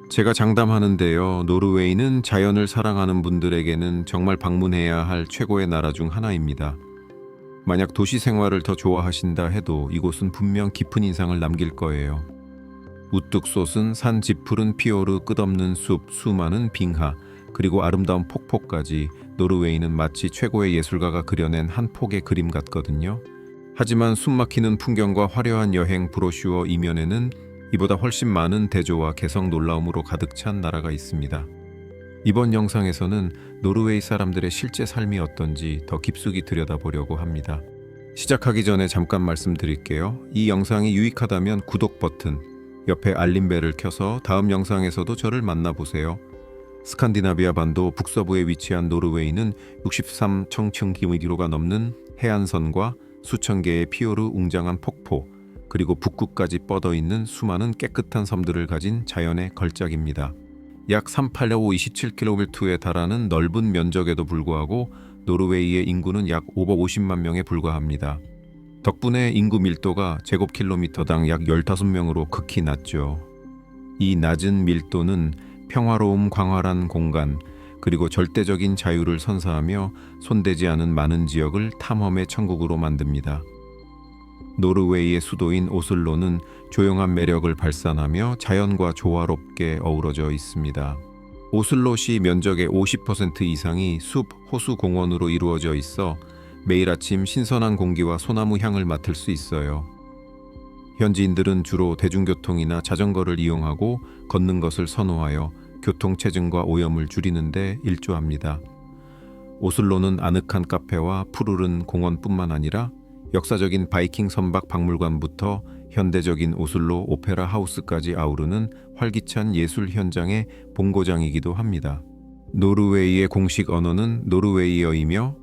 제가 장담하는데요. 노르웨이는 자연을 사랑하는 분들에게는 정말 방문해야 할 최고의 나라 중 하나입니다. 만약 도시 생활을 더 좋아하신다 해도 이곳은 분명 깊은 인상을 남길 거예요. 우뚝 솟은 산 지푸른 피오르, 끝없는 숲, 수많은 빙하, 그리고 아름다운 폭포까지 노르웨이는 마치 최고의 예술가가 그려낸 한 폭의 그림 같거든요. 하지만 숨막히는 풍경과 화려한 여행 브로슈어 이면에는 이보다 훨씬 많은 대조와 개성 놀라움으로 가득 찬 나라가 있습니다. 이번 영상에서는 노르웨이 사람들의 실제 삶이 어떤지 더 깊숙이 들여다보려고 합니다. 시작하기 전에 잠깐 말씀드릴게요. 이 영상이 유익하다면 구독 버튼, 옆에 알림벨을 켜서 다음 영상에서도 저를 만나보세요. 스칸디나비아 반도 북서부에 위치한 노르웨이는 63,000km가 넘는 해안선과 수천 개의 피오르 웅장한 폭포, 그리고 북극까지 뻗어있는 수많은 깨끗한 섬들을 가진 자연의 걸작입니다. 약 385 27km에 달하는 넓은 면적에도 불구하고 노르웨이의 인구는 약 550만 명에 불과합니다. 덕분에 인구 밀도가 제곱킬로미터당 약 15명으로 극히 낮죠. 이 낮은 밀도는 평화로움, 광활한 공간, 그리고 절대적인 자유를 선사하며 손대지 않은 많은 지역을 탐험의 천국으로 만듭니다. 노르웨이의 수도인 오슬로는 조용한 매력을 발산하며 자연과 조화롭게 어우러져 있습니다. 오슬로시 면적의 50% 이상이 숲, 호수, 공원으로 이루어져 있어 매일 아침 신선한 공기와 소나무 향을 맡을 수 있어요. 현지인들은 주로 대중교통이나 자전거를 이용하고 걷는 것을 선호하여 교통체증과 오염을 줄이는 데 일조합니다. 오슬로는 아늑한 카페와 푸르른 공원뿐만 아니라 역사적인 바이킹 선박 박물관부터 현대적인 오슬로 오페라 하우스까지 아우르는 활기찬 예술 현장의 본고장이기도 합니다. 노르웨이의 공식 언어는 노르웨이어이며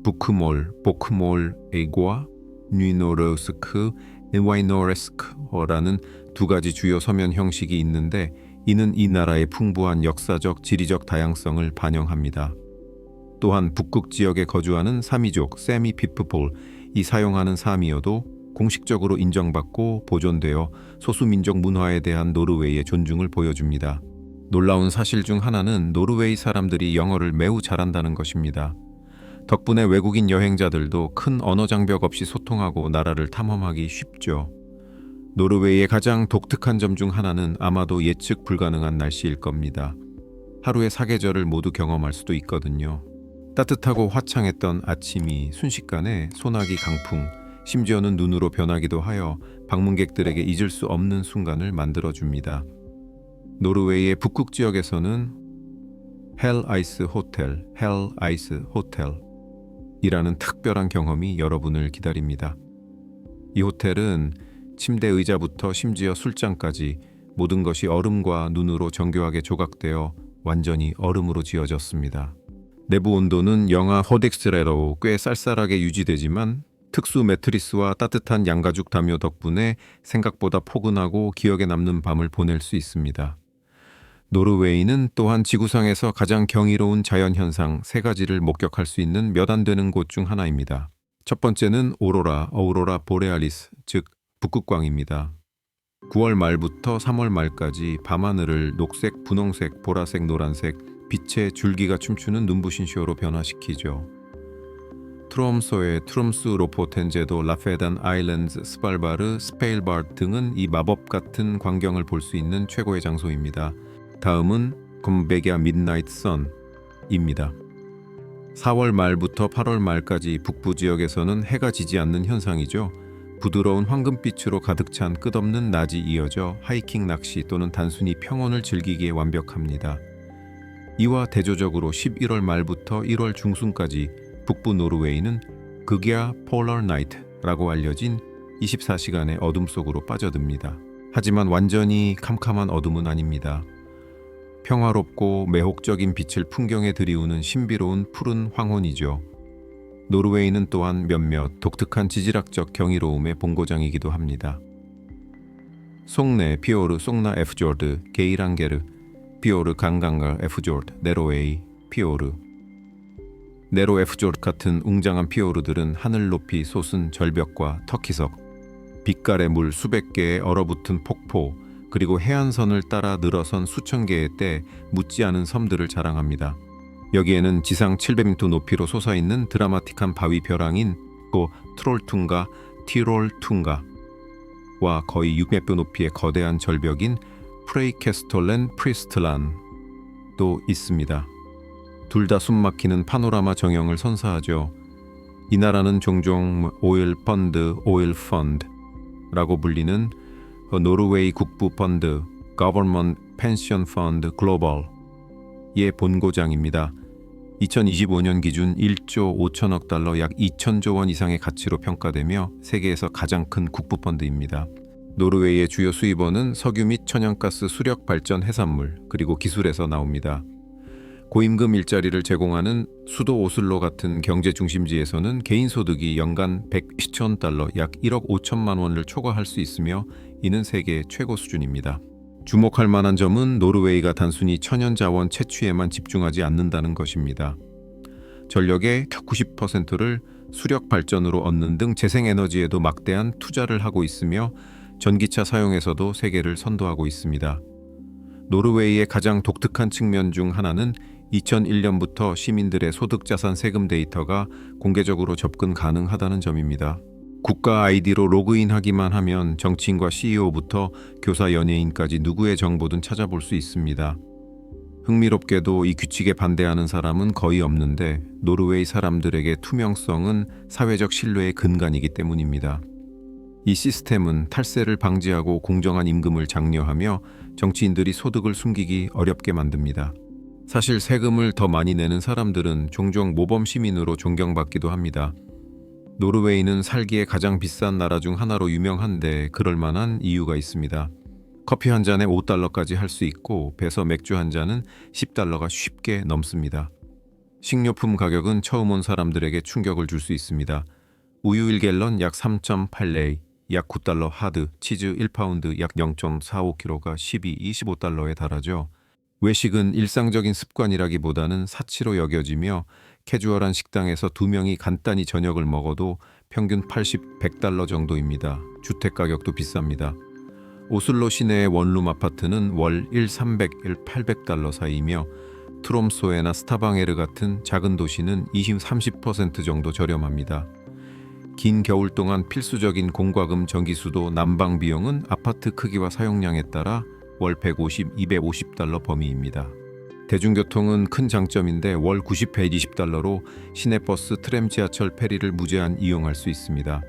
부크몰, 보크몰에고와 뉴노르스크, 와이노레스크어라는 두 가지 주요 서면 형식이 있는데 이는 이 나라의 풍부한 역사적, 지리적 다양성을 반영합니다. 또한 북극 지역에 거주하는 사미족, 세미 피프폴, 이 사용하는 사미어도 공식적으로 인정받고 보존되어 소수민족 문화에 대한 노르웨이의 존중을 보여줍니다. 놀라운 사실 중 하나는 노르웨이 사람들이 영어를 매우 잘한다는 것입니다. 덕분에 외국인 여행자들도 큰 언어 장벽 없이 소통하고 나라를 탐험하기 쉽죠. 노르웨이의 가장 독특한 점 중 하나는 아마도 예측 불가능한 날씨일 겁니다. 하루에 사계절을 모두 경험할 수도 있거든요. 따뜻하고 화창했던 아침이 순식간에 소나기, 강풍, 심지어는 눈으로 변하기도 하여 방문객들에게 잊을 수 없는 순간을 만들어줍니다. 노르웨이의 북극 지역에서는 헬 아이스 호텔, 헬 아이스 호텔이라는 특별한 경험이 여러분을 기다립니다. 이 호텔은 침대 의자부터 심지어 술잔까지 모든 것이 얼음과 눈으로 정교하게 조각되어 완전히 얼음으로 지어졌습니다. 내부 온도는 영하 허덱스레로 꽤 쌀쌀하게 유지되지만 특수 매트리스와 따뜻한 양가죽 담요 덕분에 생각보다 포근하고 기억에 남는 밤을 보낼 수 있습니다. 노르웨이는 또한 지구상에서 가장 경이로운 자연현상 3가지를 목격할 수 있는 몇 안 되는 곳 중 하나입니다. 첫 번째는 어우로라 보레알리스, 즉 북극광입니다. 9월 말부터 3월 말까지 밤하늘을 녹색, 분홍색, 보라색, 노란색, 빛의 줄기가 춤추는 눈부신 쇼로 변화시키죠. 트롬소의 트룸스 로포텐 제도, 라페단 아일랜드, 스발바르, 스페일바르 등은 이 마법 같은 광경을 볼 수 있는 최고의 장소입니다. 다음은 콤베기아 미드나이트 선입니다. 4월 말부터 8월 말까지 북부 지역에서는 해가 지지 않는 현상이죠. 부드러운 황금빛으로 가득 찬 끝없는 낮이 이어져 하이킹, 낚시 또는 단순히 평온을 즐기기에 완벽합니다. 이와 대조적으로 11월 말부터 1월 중순까지 북부 노르웨이는 극야 폴러 나이트라고 알려진 24시간의 어둠 속으로 빠져듭니다. 하지만 완전히 캄캄한 어둠은 아닙니다. 평화롭고 매혹적인 빛을 풍경에 들이우는 신비로운 푸른 황혼이죠. 노르웨이는 또한 몇몇 독특한 지질학적 경이로움의 본고장이기도 합니다. 속내 피오르 속나 에프조르드, 게이랑게르, 피오르 강강가 에프조르드, 네로웨이, 피오르. 네로 에프조르드 같은 웅장한 피오르들은 하늘 높이 솟은 절벽과 터키석, 빛깔의 물 수백 개의 얼어붙은 폭포, 그리고 해안선을 따라 늘어선 수천 개의 때 묻지 않은 섬들을 자랑합니다. 여기에는 지상 700m 높이로 솟아있는 드라마틱한 바위 벼랑인 트롤퉁가, 티롤퉁가와 거의 600배 높이의 거대한 절벽인 프레이케스톨렌 프리스틀란도 있습니다. 둘 다 숨막히는 파노라마 정형을 선사하죠. 이 나라는 종종 오일 펀드라고 불리는 노르웨이 국부 펀드 Government Pension Fund Global의 본고장입니다. 2025년 기준 1조 5천억 달러 약 2천조 원 이상의 가치로 평가되며 세계에서 가장 큰 국부 펀드입니다. 노르웨이의 주요 수입원은 석유 및 천연가스 수력 발전 해산물 그리고 기술에서 나옵니다. 고임금 일자리를 제공하는 수도 오슬로 같은 경제 중심지에서는 개인 소득이 연간 110천 달러 약 1억 5천만 원을 초과할 수 있으며 이는 세계 최고 수준입니다. 주목할 만한 점은 노르웨이가 단순히 천연 자원 채취에만 집중하지 않는다는 것입니다. 전력의 90%를 수력 발전으로 얻는 등 재생에너지에도 막대한 투자를 하고 있으며 전기차 사용에서도 세계를 선도하고 있습니다. 노르웨이의 가장 독특한 측면 중 하나는 2001년부터 시민들의 소득자산 세금 데이터가 공개적으로 접근 가능하다는 점입니다. 국가 아이디로 로그인하기만 하면 정치인과 CEO부터 교사 연예인까지 누구의 정보든 찾아볼 수 있습니다. 흥미롭게도 이 규칙에 반대하는 사람은 거의 없는데 노르웨이 사람들에게 투명성은 사회적 신뢰의 근간이기 때문입니다. 이 시스템은 탈세를 방지하고 공정한 임금을 장려하며 정치인들이 소득을 숨기기 어렵게 만듭니다. 사실 세금을 더 많이 내는 사람들은 종종 모범 시민으로 존경받기도 합니다. 노르웨이는 살기에 가장 비싼 나라 중 하나로 유명한데 그럴 만한 이유가 있습니다. 커피 한 잔에 5달러까지 할 수 있고 배서 맥주 한 잔은 10달러가 쉽게 넘습니다. 식료품 가격은 처음 온 사람들에게 충격을 줄 수 있습니다. 우유 1갤런 약 3.8레이, 약 9달러 하드, 치즈 1파운드 약 0.45kg가 25달러에 달하죠. 외식은 일상적인 습관이라기보다는 사치로 여겨지며 캐주얼한 식당에서 2명이 간단히 저녁을 먹어도 평균 80, 100달러 정도입니다. 주택 가격도 비쌉니다. 오슬로 시내의 원룸 아파트는 월 300, 800달러 사이이며 트롬소에나 스타방에르 같은 작은 도시는 30% 정도 저렴합니다. 긴 겨울 동안 필수적인 공과금 전기수도 난방 비용은 아파트 크기와 사용량에 따라 월 150, 250달러 범위입니다. 대중교통은 큰 장점인데 월 90, 120달러로 시내버스, 트램, 지하철, 페리를 무제한 이용할 수 있습니다.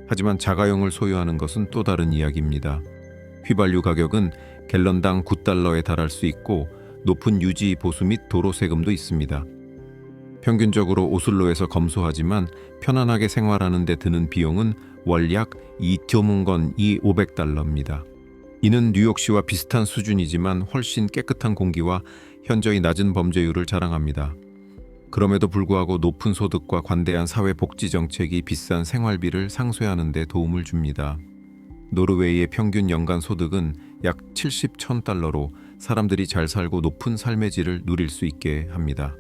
하지만 자가용을 소유하는 것은 또 다른 이야기입니다. 휘발유 가격은 갤런당 9달러에 달할 수 있고 높은 유지, 보수 및 도로 세금도 있습니다. 평균적으로 오슬로에서 검소하지만 편안하게 생활하는 데 드는 비용은 월 약 500달러입니다. 이는 뉴욕시와 비슷한 수준이지만 훨씬 깨끗한 공기와 현저히 낮은 범죄율을 자랑합니다. 그럼에도 불구하고 높은 소득과 관대한 사회복지 정책이 비싼 생활비를 상쇄하는 데 도움을 줍니다. 노르웨이의 평균 연간 소득은 약 70,000달러로 사람들이 잘 살고 높은 삶의 질을 누릴 수 있게 합니다.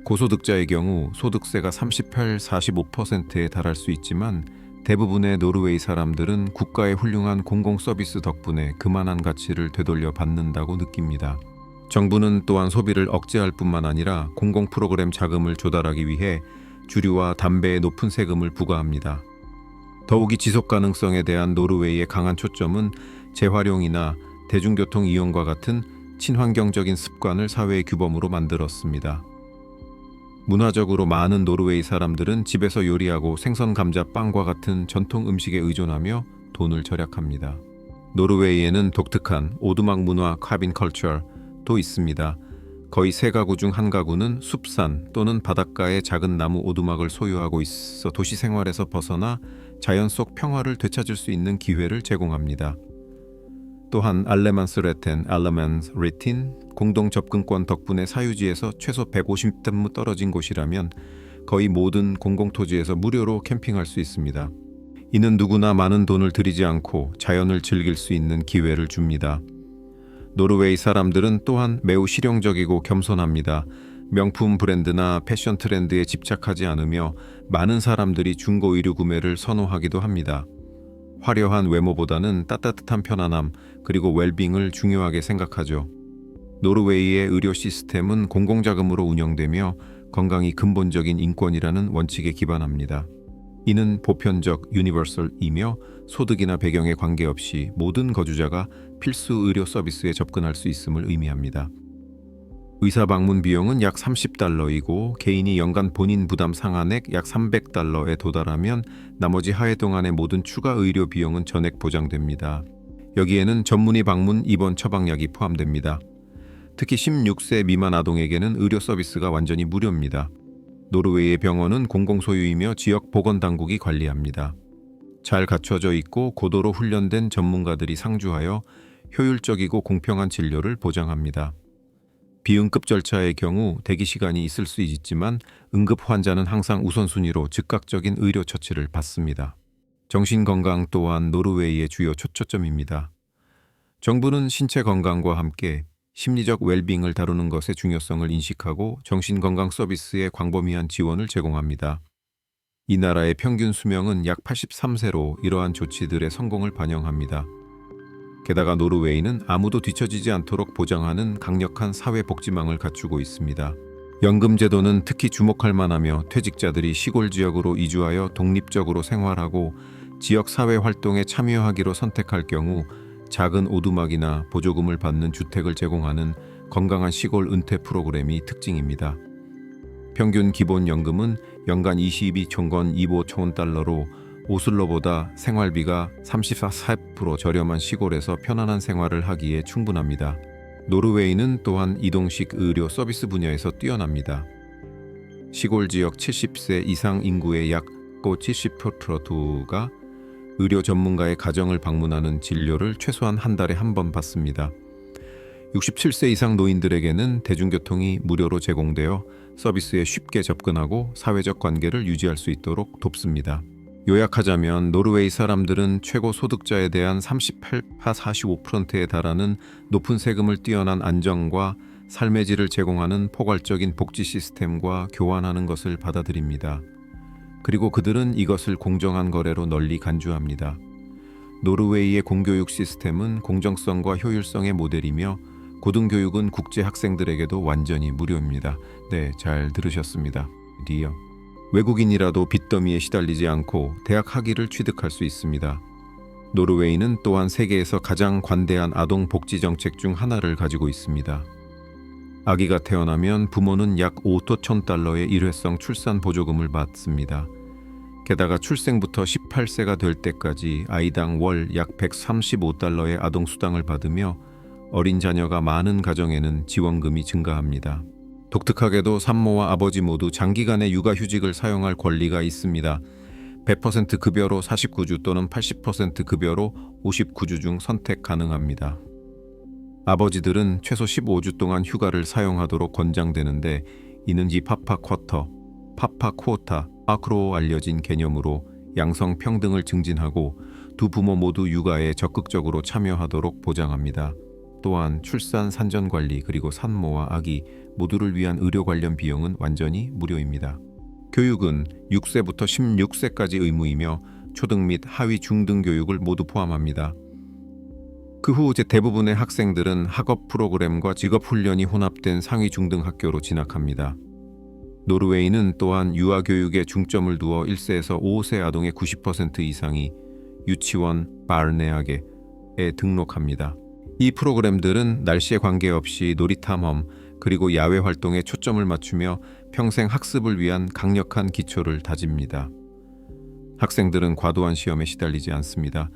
고소득자의 경우 소득세가 38, 45%에 달할 수 있지만 대부분의 노르웨이 사람들은 국가의 훌륭한 공공 서비스 덕분에 그만한 가치를 되돌려 받는다고 느낍니다. 정부는 또한 소비를 억제할 뿐만 아니라 공공 프로그램 자금을 조달하기 위해 주류와 담배에 높은 세금을 부과합니다. 더욱이 지속 가능성에 대한 노르웨이의 강한 초점은 재활용이나 대중교통 이용과 같은 친환경적인 습관을 사회의 규범으로 만들었습니다. 문화적으로 많은 노르웨이 사람들은 집에서 요리하고 생선, 감자, 빵과 같은 전통 음식에 의존하며 돈을 절약합니다. 노르웨이에는 독특한 오두막 문화 카빈 컬처도 있습니다. 거의 3가구 중 1가구는 숲산 또는 바닷가의 작은 나무 오두막을 소유하고 있어 도시 생활에서 벗어나 자연 속 평화를 되찾을 수 있는 기회를 제공합니다. 또한 알레만스 리틴 공동 접근권 덕분에 사유지에서 최소 150댐 떨어진 곳이라면 거의 모든 공공토지에서 무료로 캠핑할 수 있습니다. 이는 누구나 많은 돈을 들이지 않고 자연을 즐길 수 있는 기회를 줍니다. 노르웨이 사람들은 또한 매우 실용적이고 겸손합니다. 명품 브랜드나 패션 트렌드에 집착하지 않으며 많은 사람들이 중고 의류 구매를 선호하기도 합니다. 화려한 외모보다는 따뜻한 편안함 그리고 웰빙을 중요하게 생각하죠. 노르웨이의 의료 시스템은 공공자금으로 운영되며 건강이 근본적인 인권이라는 원칙에 기반합니다. 이는 보편적 유니버설이며 소득이나 배경에 관계없이 모든 거주자가 필수 의료 서비스에 접근할 수 있음을 의미합니다. 의사 방문 비용은 약 30달러이고 개인이 연간 본인 부담 상한액 약 300달러에 도달하면 나머지 하해 동안의 모든 추가 의료 비용은 전액 보장됩니다. 여기에는 전문의 방문, 입원, 처방약이 포함됩니다. 특히 16세 미만 아동에게는 의료 서비스가 완전히 무료입니다. 노르웨이의 병원은 공공소유이며 지역 보건당국이 관리합니다. 잘 갖춰져 있고 고도로 훈련된 전문가들이 상주하여 효율적이고 공평한 진료를 보장합니다. 비응급 절차의 경우 대기 시간이 있을 수 있지만 응급 환자는 항상 우선순위로 즉각적인 의료 처치를 받습니다. 정신건강 또한 노르웨이의 주요 초점입니다. 정부는 신체 건강과 함께 심리적 웰빙을 다루는 것의 중요성을 인식하고 정신건강 서비스에 광범위한 지원을 제공합니다. 이 나라의 평균 수명은 약 83세로 이러한 조치들의 성공을 반영합니다. 게다가 노르웨이는 아무도 뒤처지지 않도록 보장하는 강력한 사회복지망을 갖추고 있습니다. 연금제도는 특히 주목할 만하며 퇴직자들이 시골 지역으로 이주하여 독립적으로 생활하고 지역 사회 활동에 참여하기로 선택할 경우 작은 오두막이나 보조금을 받는 주택을 제공하는 건강한 시골 은퇴 프로그램이 특징입니다. 평균 기본연금은 연간 22,250원 달러로 오슬로보다 생활비가 34% 저렴한 시골에서 편안한 생활을 하기에 충분합니다. 노르웨이는 또한 이동식 의료 서비스 분야에서 뛰어납니다. 시골 지역 70세 이상 인구의 약 70%가 의료 전문가의 가정을 방문하는 진료를 최소한 한 달에 한 번 받습니다. 67세 이상 노인들에게는 대중교통이 무료로 제공되어 서비스에 쉽게 접근하고 사회적 관계를 유지할 수 있도록 돕습니다. 요약하자면 노르웨이 사람들은 최고 소득자에 대한 38-45%에 달하는 높은 세금을 뛰어난 안정과 삶의 질을 제공하는 포괄적인 복지 시스템과 교환하는 것을 받아들입니다. 그리고 그들은 이것을 공정한 거래로 널리 간주합니다. 노르웨이의 공교육 시스템은 공정성과 효율성의 모델이며 고등교육은 국제 학생들에게도 완전히 무료입니다. 네, 잘 들으셨습니다. 리어. 외국인이라도 빚더미에 시달리지 않고 대학 학위를 취득할 수 있습니다. 노르웨이는 또한 세계에서 가장 관대한 아동 복지 정책 중 하나를 가지고 있습니다. 아기가 태어나면 부모는 약 5,000달러의 일회성 출산 보조금을 받습니다. 게다가 출생부터 18세가 될 때까지 아이당 월 약 135달러의 아동 수당을 받으며 어린 자녀가 많은 가정에는 지원금이 증가합니다. 독특하게도 산모와 아버지 모두 장기간의 육아휴직을 사용할 권리가 있습니다. 100% 급여로 49주 또는 80% 급여로 59주 중 선택 가능합니다. 아버지들은 최소 15주 동안 휴가를 사용하도록 권장되는데 이는 이 파파 쿼터, 파파 쿠오타, 아크로 알려진 개념으로 양성 평등을 증진하고 두 부모 모두 육아에 적극적으로 참여하도록 보장합니다. 또한 출산 산전 관리 그리고 산모와 아기 모두를 위한 의료 관련 비용은 완전히 무료입니다. 교육은 6세부터 16세까지 의무이며 초등 및 하위 중등 교육을 모두 포함합니다. 그 후 대부분의 학생들은 학업 프로그램과 직업 훈련이 혼합된 상위 중등 학교로 진학합니다. 노르웨이는 또한 유아 교육에 중점을 두어 1세에서 5세 아동의 90% 이상이 유치원, 바르네아게에 등록합니다. 이 프로그램들은 날씨에 관계없이 놀이탐험 그리고 야외 활동에 초점을 맞추며 평생 학습을 위한 강력한 기초를 다집니다. 학생들은 과도한 시험에 시달리지 않습니다.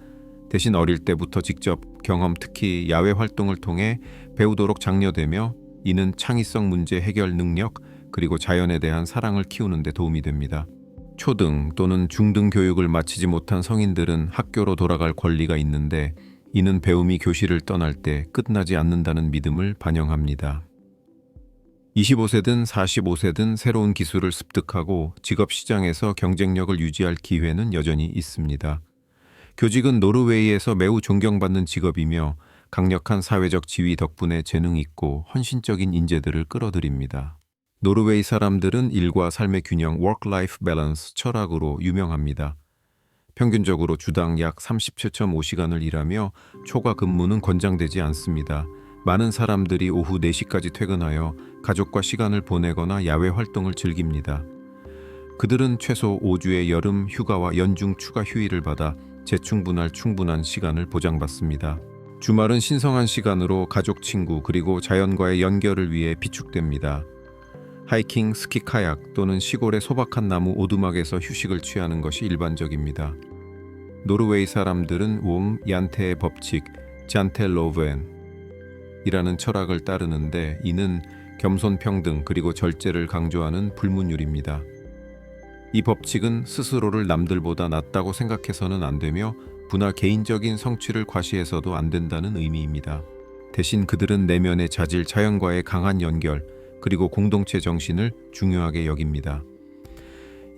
대신 어릴 때부터 직접 경험, 특히 야외 활동을 통해 배우도록 장려되며 이는 창의성 문제 해결 능력 그리고 자연에 대한 사랑을 키우는 데 도움이 됩니다. 초등 또는 중등 교육을 마치지 못한 성인들은 학교로 돌아갈 권리가 있는데 이는 배움이 교실을 떠날 때 끝나지 않는다는 믿음을 반영합니다. 25세든 45세든 새로운 기술을 습득하고 직업 시장에서 경쟁력을 유지할 기회는 여전히 있습니다. 교직은 노르웨이에서 매우 존경받는 직업이며 강력한 사회적 지위 덕분에 재능 있고 헌신적인 인재들을 끌어들입니다. 노르웨이 사람들은 일과 삶의 균형, work-life balance 철학으로 유명합니다. 평균적으로 주당 약 37.5시간을 일하며 초과 근무는 권장되지 않습니다. 많은 사람들이 오후 4시까지 퇴근하여 가족과 시간을 보내거나 야외 활동을 즐깁니다. 그들은 최소 5주의 여름 휴가와 연중 추가 휴일을 받아 재충분할 충분한 시간을 보장받습니다. 주말은 신성한 시간으로 가족, 친구, 그리고 자연과의 연결을 위해 비축됩니다. 하이킹, 스키, 카약 또는 시골의 소박한 나무 오두막에서 휴식을 취하는 것이 일반적입니다. 노르웨이 사람들은 웅 얀테의 법칙, 잔텔로벤 이라는 철학을 따르는데, 이는 겸손, 평등, 그리고 절제를 강조하는 불문율입니다. 이 법칙은 스스로를 남들보다 낫다고 생각해서는 안 되며 분할 개인적인 성취를 과시해서도 안 된다는 의미입니다. 대신 그들은 내면의 자질, 자연과의 강한 연결, 그리고 공동체 정신을 중요하게 여깁니다.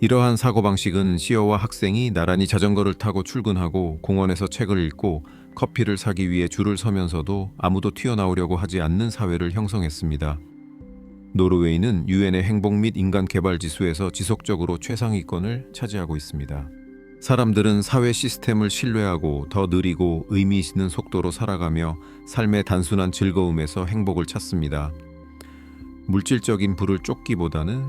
이러한 사고방식은 시어와 학생이 나란히 자전거를 타고 출근하고 공원에서 책을 읽고 커피를 사기 위해 줄을 서면서도 아무도 튀어나오려고 하지 않는 사회를 형성했습니다. 노르웨이는 유엔의 행복 및 인간 개발 지수에서 지속적으로 최상위권을 차지하고 있습니다. 사람들은 사회 시스템을 신뢰하고 더 느리고 의미 있는 속도로 살아가며 삶의 단순한 즐거움에서 행복을 찾습니다. 물질적인 부를 쫓기보다는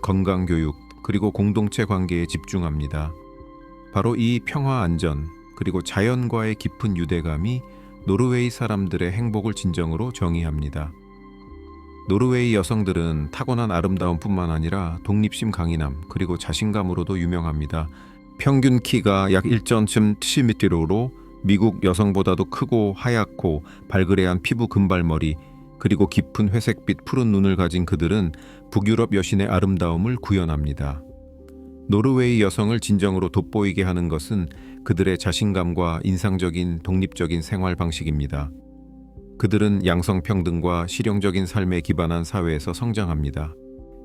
건강 교육 그리고 공동체 관계에 집중합니다. 바로 이 평화, 안전 그리고 자연과의 깊은 유대감이 노르웨이 사람들의 행복을 진정으로 정의합니다. 노르웨이 여성들은 타고난 아름다움뿐만 아니라 독립심, 강인함 그리고 자신감으로도 유명합니다. 평균 키가 약 1.7m로 미국 여성보다도 크고 하얗고 발그레한 피부, 금발머리 그리고 깊은 회색빛 푸른 눈을 가진 그들은 북유럽 여신의 아름다움을 구현합니다. 노르웨이 여성을 진정으로 돋보이게 하는 것은 그들의 자신감과 인상적인 독립적인 생활 방식입니다. 그들은 양성평등과 실용적인 삶에 기반한 사회에서 성장합니다.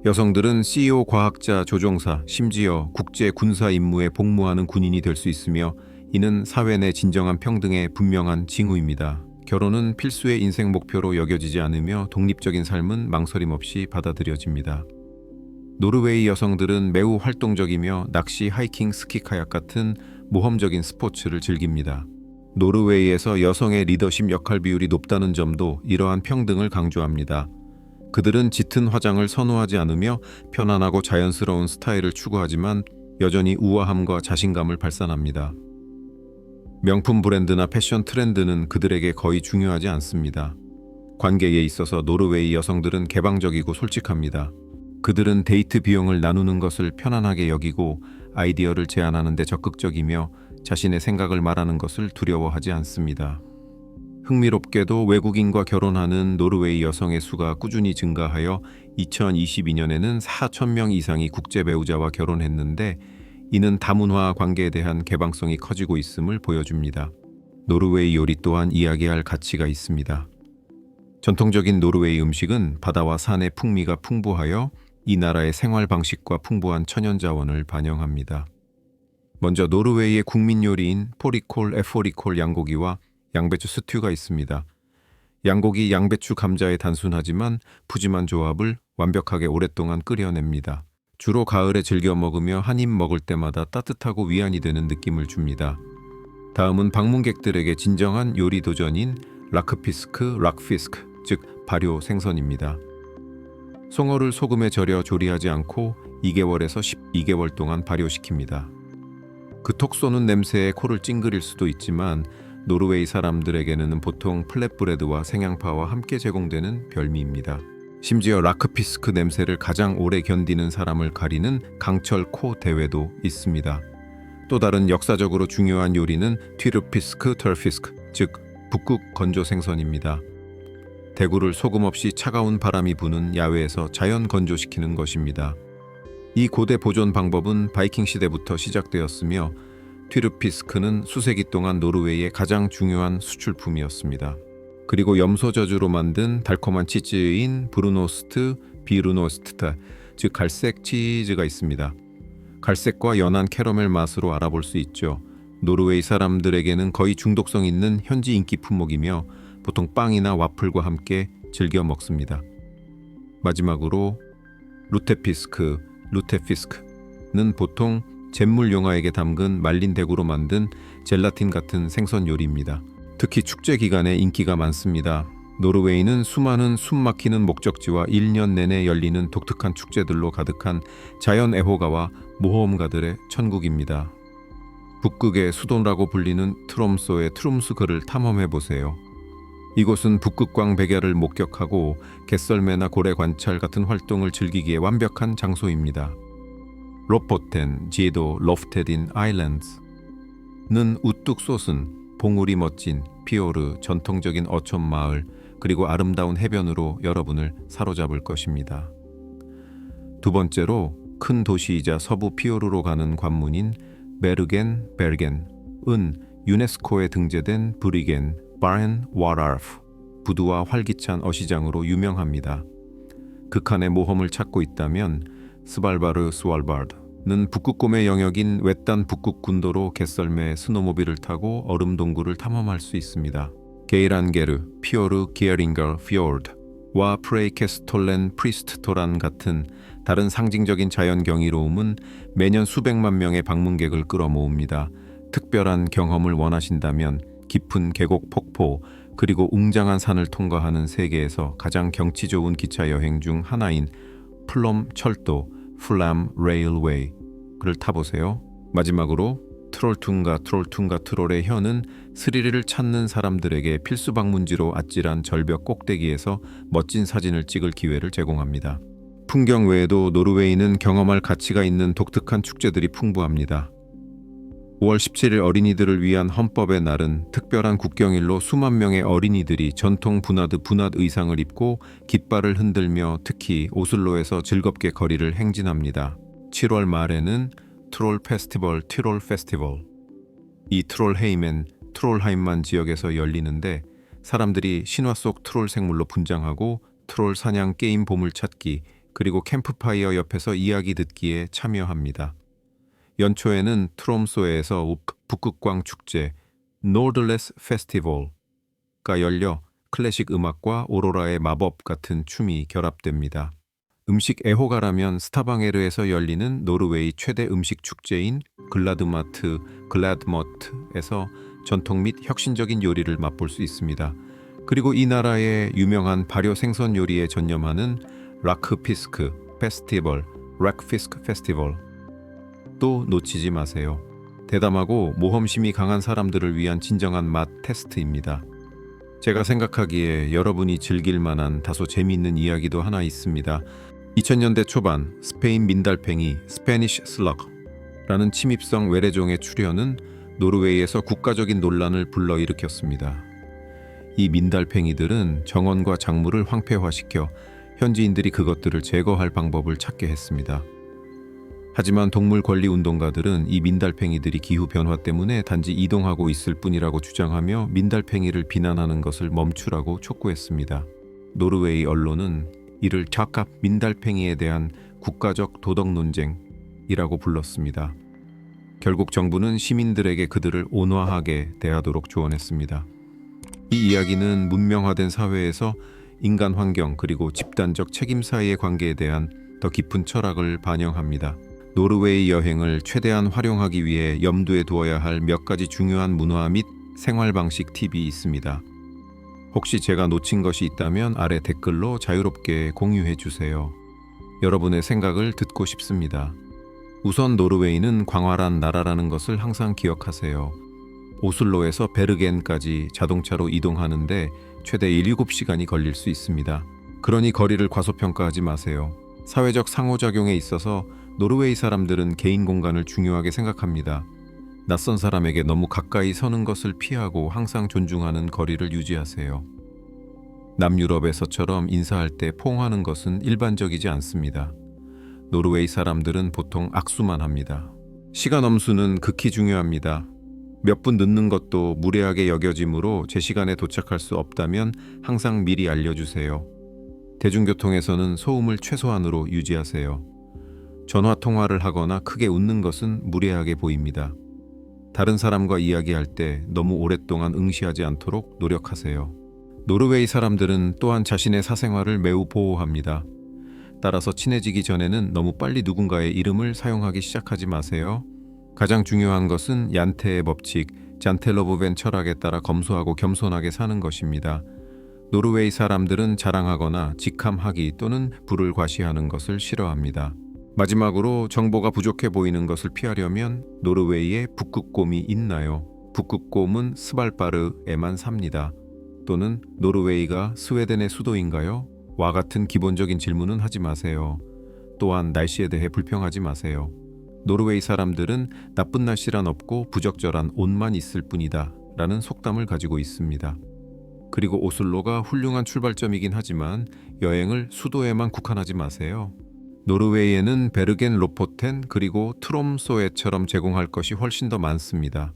여성들은 CEO, 과학자, 조종사, 심지어 국제 군사 임무에 복무하는 군인이 될 수 있으며, 이는 사회 내 진정한 평등의 분명한 징후입니다. 결혼은 필수의 인생 목표로 여겨지지 않으며 독립적인 삶은 망설임 없이 받아들여집니다. 노르웨이 여성들은 매우 활동적이며 낚시, 하이킹, 스키, 카약 같은 모험적인 스포츠를 즐깁니다. 노르웨이에서 여성의 리더십 역할 비율이 높다는 점도 이러한 평등을 강조합니다. 그들은 짙은 화장을 선호하지 않으며 편안하고 자연스러운 스타일을 추구하지만 여전히 우아함과 자신감을 발산합니다. 명품 브랜드나 패션 트렌드는 그들에게 거의 중요하지 않습니다. 관계에 있어서 노르웨이 여성들은 개방적이고 솔직합니다. 그들은 데이트 비용을 나누는 것을 편안하게 여기고 아이디어를 제안하는 데 적극적이며 자신의 생각을 말하는 것을 두려워하지 않습니다. 흥미롭게도 외국인과 결혼하는 노르웨이 여성의 수가 꾸준히 증가하여 2022년에는 4,000명 이상이 국제 배우자와 결혼했는데, 이는 다문화 관계에 대한 개방성이 커지고 있음을 보여줍니다. 노르웨이 요리 또한 이야기할 가치가 있습니다. 전통적인 노르웨이 음식은 바다와 산의 풍미가 풍부하여 이 나라의 생활 방식과 풍부한 천연 자원을 반영합니다. 먼저 노르웨이의 국민 요리인 포리콜, 에포리콜 양고기와 양배추 스튜가 있습니다. 양고기, 양배추, 감자의 단순하지만 푸짐한 조합을 완벽하게 오랫동안 끓여냅니다. 주로 가을에 즐겨 먹으며 한 입 먹을 때마다 따뜻하고 위안이 되는 느낌을 줍니다. 다음은 방문객들에게 진정한 요리 도전인 라크피스크, 락피스크, 즉 발효 생선입니다. 송어를 소금에 절여 조리하지 않고 2개월에서 12개월 동안 발효시킵니다. 그 톡 쏘는 냄새에 코를 찡그릴 수도 있지만 노르웨이 사람들에게는 보통 플랫브레드와 생양파와 함께 제공되는 별미입니다. 심지어 라크피스크 냄새를 가장 오래 견디는 사람을 가리는 강철 코 대회도 있습니다. 또 다른 역사적으로 중요한 요리는 튀르피스크, 털피스크, 즉 북극 건조 생선입니다. 대구를 소금 없이 차가운 바람이 부는 야외에서 자연 건조시키는 것입니다. 이 고대 보존 방법은 바이킹 시대부터 시작되었으며 튀르피스크는 수세기 동안 노르웨이의 가장 중요한 수출품이었습니다. 그리고 염소 저주로 만든 달콤한 치즈인 브루노스트, 비루노스트타, 즉 갈색 치즈가 있습니다. 갈색과 연한 캐러멜 맛으로 알아볼 수 있죠. 노르웨이 사람들에게는 거의 중독성 있는 현지 인기 품목이며 보통 빵이나 와플과 함께 즐겨 먹습니다. 마지막으로 루테피스크는 보통 잿물 용화액에 담근 말린 대구로 만든 젤라틴 같은 생선 요리입니다. 특히 축제 기간에 인기가 많습니다. 노르웨이는 수많은 숨막히는 목적지와 1년 내내 열리는 독특한 축제들로 가득한 자연 애호가와 모험가들의 천국입니다. 북극의 수도라고 불리는 트롬소의 트룸스크를 탐험해 보세요. 이곳은 북극광 백야를 목격하고 갯썰매나 고래 관찰 같은 활동을 즐기기에 완벽한 장소입니다. 로포텐, 지도, 로프테딘 아일랜드는 우뚝 솟은 봉우리 멋진 피오르, 전통적인 어촌 마을, 그리고 아름다운 해변으로 여러분을 사로잡을 것입니다. 두 번째로 큰 도시이자 서부 피오르로 가는 관문인 베르겐은 유네스코에 등재된 브리겐, 바렌 와라프, 부두와 활기찬 어시장으로 유명합니다. 극한의 모험을 찾고 있다면 스왈바르는 북극곰의 영역인 외딴 북극 군도로 갯썰매, 스노모빌을 타고 얼음 동굴을 탐험할 수 있습니다. 게이란게르, 피오르 기어링거 피오르드와 프레이케스톨렌 프리스트토란 같은 다른 상징적인 자연 경이로움은 매년 수백만 명의 방문객을 끌어모읍니다. 특별한 경험을 원하신다면 깊은 계곡 폭포, 그리고 웅장한 산을 통과하는 세계에서 가장 경치 좋은 기차 여행 중 하나인 플럼 철도 플람 레일웨이를 타보세요. 마지막으로 트롤퉁가 트롤의 혀는 스리를 찾는 사람들에게 필수 방문지로 아찔한 절벽 꼭대기에서 멋진 사진을 찍을 기회를 제공합니다. 풍경 외에도 노르웨이는 경험할 가치가 있는 독특한 축제들이 풍부합니다. 5월 17일 어린이들을 위한 헌법의 날은 특별한 국경일로 수만 명의 어린이들이 전통 분하드 의상을 입고 깃발을 흔들며 특히 오슬로에서 즐겁게 거리를 행진합니다. 7월 말에는 트롤 페스티벌 이 트롤하임만 지역에서 열리는데 사람들이 신화 속 트롤 생물로 분장하고 트롤 사냥 게임 보물찾기 그리고 캠프파이어 옆에서 이야기 듣기에 참여합니다. 연초에는 트롬소에서 북극광 축제 노르레스 페스티벌가 열려 클래식 음악과 오로라의 마법 같은 춤이 결합됩니다. 음식 애호가라면 스타방에르에서 열리는 노르웨이 최대 음식 축제인 글라드머트에서 전통 및 혁신적인 요리를 맛볼 수 있습니다. 그리고 이 나라의 유명한 발효 생선 요리에 전념하는 락피스크 페스티벌 또 놓치지 마세요. 대담하고 모험심이 강한 사람들을 위한 진정한 맛 테스트입니다. 제가 생각하기에 여러분이 즐길 만한 다소 재미있는 이야기도 하나 있습니다. 2000년대 초반 스페인 민달팽이 스페니쉬 슬럭라는 침입성 외래종의 출현은 노르웨이에서 국가적인 논란을 불러일으켰습니다. 이 민달팽이들은 정원과 작물을 황폐화시켜 현지인들이 그것들을 제거할 방법을 찾게 했습니다. 하지만 동물 권리 운동가들은 이 민달팽이들이 기후 변화 때문에 단지 이동하고 있을 뿐이라고 주장하며 민달팽이를 비난하는 것을 멈추라고 촉구했습니다. 노르웨이 언론은 이를 자캅 민달팽이에 대한 국가적 도덕 논쟁이라고 불렀습니다. 결국 정부는 시민들에게 그들을 온화하게 대하도록 조언했습니다. 이 이야기는 문명화된 사회에서 인간 환경 그리고 집단적 책임 사이의 관계에 대한 더 깊은 철학을 반영합니다. 노르웨이 여행을 최대한 활용하기 위해 염두에 두어야 할 몇 가지 중요한 문화 및 생활 방식 팁이 있습니다. 혹시 제가 놓친 것이 있다면 아래 댓글로 자유롭게 공유해 주세요. 여러분의 생각을 듣고 싶습니다. 우선 노르웨이는 광활한 나라라는 것을 항상 기억하세요. 오슬로에서 베르겐까지 자동차로 이동하는데 최대 7시간이 걸릴 수 있습니다. 그러니 거리를 과소평가하지 마세요. 사회적 상호작용에 있어서 노르웨이 사람들은 개인 공간을 중요하게 생각합니다. 낯선 사람에게 너무 가까이 서는 것을 피하고 항상 존중하는 거리를 유지하세요. 남유럽에서처럼 인사할 때 포옹하는 것은 일반적이지 않습니다. 노르웨이 사람들은 보통 악수만 합니다. 시간 엄수는 극히 중요합니다. 몇 분 늦는 것도 무례하게 여겨지므로 제 시간에 도착할 수 없다면 항상 미리 알려주세요. 대중교통에서는 소음을 최소한으로 유지하세요. 전화 통화를 하거나 크게 웃는 것은 무례하게 보입니다. 다른 사람과 이야기할 때 너무 오랫동안 응시하지 않도록 노력하세요. 노르웨이 사람들은 또한 자신의 사생활을 매우 보호합니다. 따라서 친해지기 전에는 너무 빨리 누군가의 이름을 사용하기 시작하지 마세요. 가장 중요한 것은 얀테의 법칙, 잔텔러브벤 철학에 따라 검소하고 겸손하게 사는 것입니다. 노르웨이 사람들은 자랑하거나 직함하기 또는 부를 과시하는 것을 싫어합니다. 마지막으로 정보가 부족해 보이는 것을 피하려면 노르웨이에 북극곰이 있나요? 북극곰은 스발바르에만 삽니다. 또는 노르웨이가 스웨덴의 수도인가요? 와 같은 기본적인 질문은 하지 마세요. 또한 날씨에 대해 불평하지 마세요. 노르웨이 사람들은 나쁜 날씨란 없고 부적절한 옷만 있을 뿐이다 라는 속담을 가지고 있습니다. 그리고 오슬로가 훌륭한 출발점이긴 하지만 여행을 수도에만 국한하지 마세요. 노르웨이에는 베르겐 로포텐 그리고 트롬소에처럼 제공할 것이 훨씬 더 많습니다.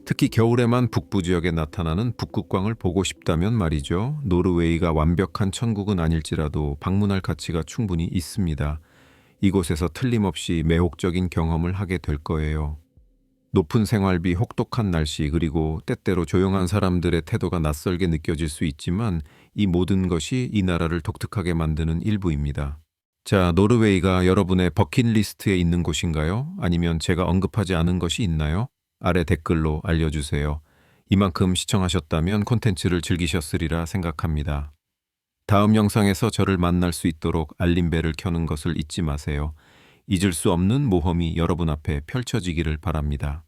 특히 겨울에만 북부 지역에 나타나는 북극광을 보고 싶다면 말이죠. 노르웨이가 완벽한 천국은 아닐지라도 방문할 가치가 충분히 있습니다. 이곳에서 틀림없이 매혹적인 경험을 하게 될 거예요. 높은 생활비, 혹독한 날씨, 그리고 때때로 조용한 사람들의 태도가 낯설게 느껴질 수 있지만 이 모든 것이 이 나라를 독특하게 만드는 일부입니다. 자, 노르웨이가 여러분의 버킷리스트에 있는 곳인가요? 아니면 제가 언급하지 않은 것이 있나요? 아래 댓글로 알려주세요. 이만큼 시청하셨다면 콘텐츠를 즐기셨으리라 생각합니다. 다음 영상에서 저를 만날 수 있도록 알림벨을 켜는 것을 잊지 마세요. 잊을 수 없는 모험이 여러분 앞에 펼쳐지기를 바랍니다.